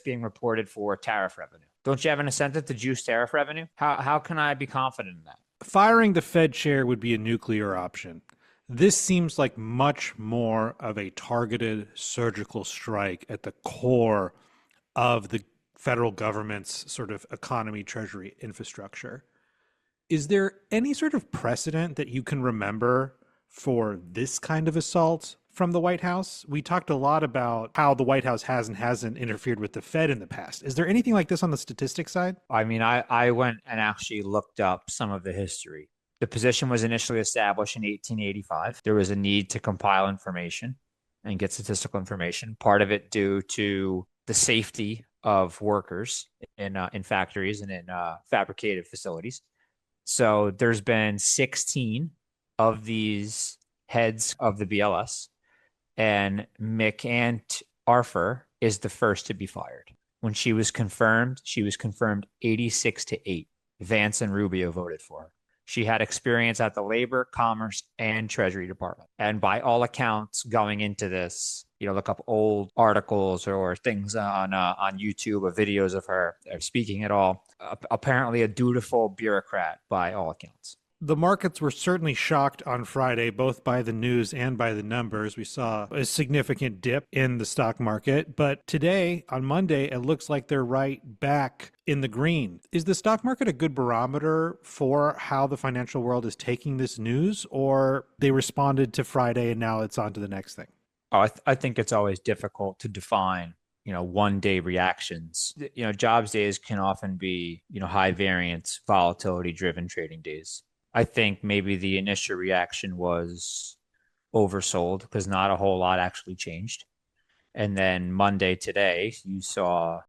being reported for tariff revenue. Don't you have an incentive to juice tariff revenue? How can I be confident in that? Firing the Fed chair would be a nuclear option. This seems like much more of a targeted surgical strike at the core of the federal government's sort of economy, treasury infrastructure. Is there any sort of precedent that you can remember for this kind of assault from the White House? We talked a lot about how the White House has and hasn't interfered with the Fed in the past. Is there anything like this on the statistics side? I mean, I went and actually looked up some of the history. The position was initially established in 1885. There was a need to compile information and get statistical information, part of it due to the safety of workers in factories and in fabricated facilities. So there's been 16 of these heads of the BLS, and McAnt Arthur is the first to be fired. When she was confirmed 86-8. Vance and Rubio voted for her. She had experience at the Labor, Commerce, and Treasury Department. And by all accounts, going into this, look up old articles or things on YouTube or videos of her speaking at all. Apparently, a dutiful bureaucrat by all accounts. The markets were certainly shocked on Friday, both by the news and by the numbers. We saw a significant dip in the stock market, but today, on Monday, it looks like they're right back in the green. Is the stock market a good barometer for how the financial world is taking this news, or they responded to Friday and now it's on to the next thing? Oh, I think it's always difficult to define, one day reactions. Jobs days can often be, high variance, volatility driven trading days. I think maybe the initial reaction was oversold because not a whole lot actually changed. And then Monday today, you saw